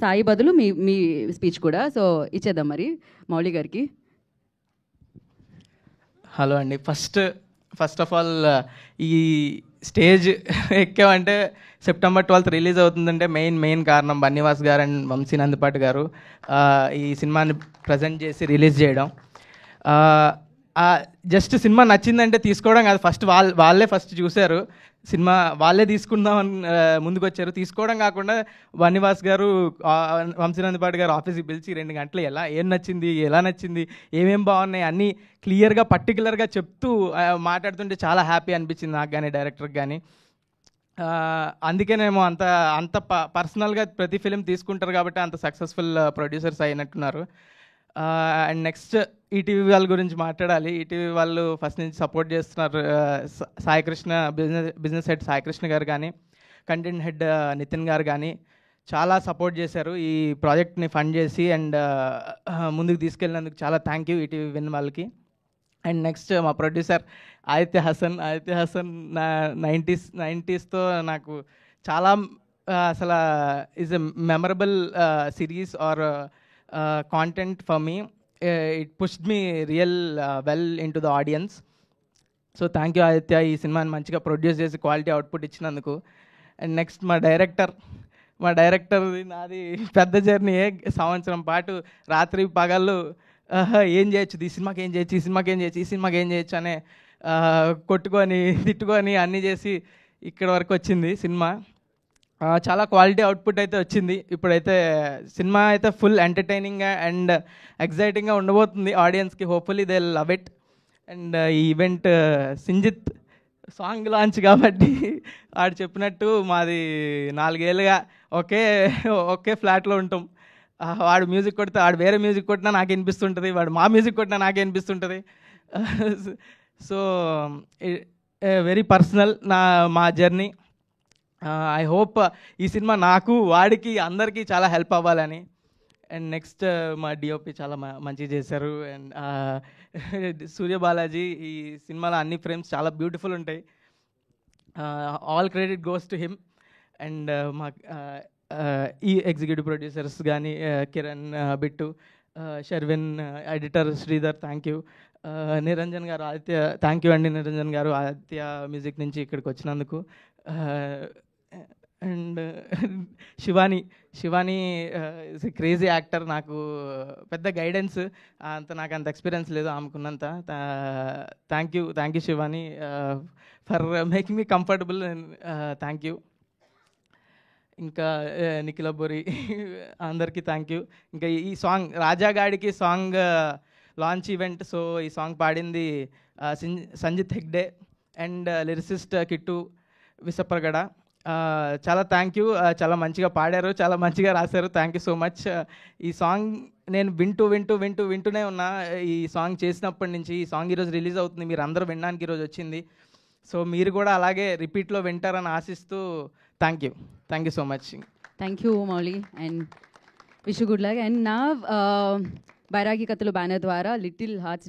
సాయి బదులు మీ మీ స్పీచ్ కూడా, సో ఇచ్చేద్దాం మరి మౌలి గారికి. హలో అండి. ఫస్ట్ ఆఫ్ ఆల్ ఈ స్టేజ్ ఎక్కామంటే సెప్టెంబర్ 12th రిలీజ్ అవుతుందంటే మెయిన్ కారణం బన్నీవాస్ గారు అండ్ వంశీ నందిపాటి గారు ఈ సినిమాని ప్రజెంట్ చేసి రిలీజ్ చేయడం. జస్ట్ సినిమా నచ్చిందంటే తీసుకోవడం కాదు, ఫస్ట్ వాళ్ళే ఫస్ట్ చూశారు సినిమా, వాళ్ళే తీసుకుందామని ముందుకు వచ్చారు. తీసుకోవడం కాకుండా బన్నీవాస్ గారు వంశీనందిపాటి గారు ఆఫీస్కి పిలిచి 2 గంటలు ఏం నచ్చింది, ఎలా నచ్చింది, ఏమేం బాగున్నాయి అన్నీ క్లియర్గా పర్టికులర్గా చెప్తూ మాట్లాడుతుంటే చాలా హ్యాపీ అనిపించింది నాకు కానీ డైరెక్టర్కి కానీ. అందుకేనేమో అంత పర్సనల్గా ప్రతి ఫిలిం తీసుకుంటారు కాబట్టి అంత సక్సెస్ఫుల్ ప్రొడ్యూసర్స్ అయినట్టున్నారు. అండ్ నెక్స్ట్ ఈటీవీ వాళ్ళ గురించి మాట్లాడాలి. ఈటీవీ వాళ్ళు ఫస్ట్ నుంచి సపోర్ట్ చేస్తున్నారు. సాయికృష్ణ బిజినెస్ హెడ్ సాయికృష్ణ గారు కానీ, కంటెంట్ హెడ్ నితిన్ గారు కానీ చాలా సపోర్ట్ చేశారు ఈ ప్రాజెక్ట్ని ఫండ్ చేసి అండ్ ముందుకు తీసుకెళ్ళినందుకు చాలా థ్యాంక్ యూ ఈటీవీ విన్ వాళ్ళకి. అండ్ నెక్స్ట్ మా ప్రొడ్యూసర్ ఆదిత్య హసన్ నా 90sతో నాకు చాలా అసలు is a memorable series or content for me. It pushed me real well into the audience. So thank you Aditya, ఈ సినిమాని మంచిగా ప్రొడ్యూస్ చేసి క్వాలిటీ అవుట్పుట్ ఇచ్చినందుకు. అండ్ నెక్స్ట్ మా డైరెక్టర్ నాది పెద్ద జర్నీ. సంవత్సరం పాటు రాత్రి పగళ్ళు ఏం చేయొచ్చు, ఈ సినిమాకి ఏం చేయొచ్చు అనే కొట్టుకొని తిట్టుకొని అన్నీ చేసి ఇక్కడ వరకు వచ్చింది సినిమా. చాలా క్వాలిటీ అవుట్పుట్ అయితే వచ్చింది. ఇప్పుడైతే సినిమా అయితే ఫుల్ ఎంటర్టైనింగ్గా అండ్ ఎగ్జైటింగ్గా ఉండబోతుంది ఆడియన్స్కి. Hopefully they love it. And ఈ ఈవెంట్ సింజిత్ సాంగ్ లాంచ్ కాబట్టి వాడు చెప్పినట్టు మాది 4 ఏళ్ళుగా ఒకే ఫ్లాట్లో ఉంటాం. వాడు మ్యూజిక్ కొడితే వాడు వేరే మ్యూజిక్ కొట్టినా నాకు వినిపిస్తుంటుంది, వాడు మా మ్యూజిక్ కొట్టినా నాకే వినిపిస్తుంటుంది. సో వెరీ పర్సనల్ మా జర్నీ. ఐ హోప్ ఈ సినిమా నాకు వాడికి అందరికీ చాలా హెల్ప్ అవ్వాలని. అండ్ నెక్స్ట్ మా డిఓపి చాలా మంచిగా చేశారు. అండ్ సూర్యబాలాజీ ఈ సినిమాలో అన్ని ఫ్రేమ్స్ చాలా బ్యూటిఫుల్ ఉంటాయి. All credit goes to him. And మా ఈ ఎగ్జిక్యూటివ్ ప్రొడ్యూసర్స్ కానీ Kiran, Bittu, Sharvin, editor Sridhar, thank you. Niranjan garu, Aditya thank you అండి. నిరంజన్ గారు ఆదిత్య మ్యూజిక్ నుంచి ఇక్కడికి వచ్చినందుకు. And Shivani is a crazy actor. నాకు పెద్ద గైడెన్స్ నాకు అంత ఎక్స్పీరియన్స్ లేదు ఆమెకున్నంత. Thank you Shivani for making me comfortable. Thank you. ఇంకా నిఖిల బోరి అందరికీ థ్యాంక్ యూ. ఇంకా ఈ సాంగ్ రాజాగాడికి సాంగ్ లాంచ్ ఈవెంట్. సో ఈ సాంగ్ పాడింది సంజిత్ హెగ్డే అండ్ లిరిసిస్ట్ కిట్టు విసప్పరగడ. చాలా థ్యాంక్ యూ. చాలా మంచిగా పాడారు, చాలా మంచిగా రాశారు. Thank you so much. ఈ సాంగ్ నేను వింటూనే ఉన్నా. ఈ సాంగ్ చేసినప్పటి నుంచి ఈ సాంగ్ ఈరోజు రిలీజ్ అవుతుంది, మీరు అందరూ వినడానికి ఈరోజు వచ్చింది. సో మీరు కూడా అలాగే రిపీట్లో వింటారని ఆశిస్తూ thank you so much. Thank you Mouli and wish good luck. And నా బైరాగి కథలు బ్యానర్ ద్వారా లిటిల్ హార్ట్స్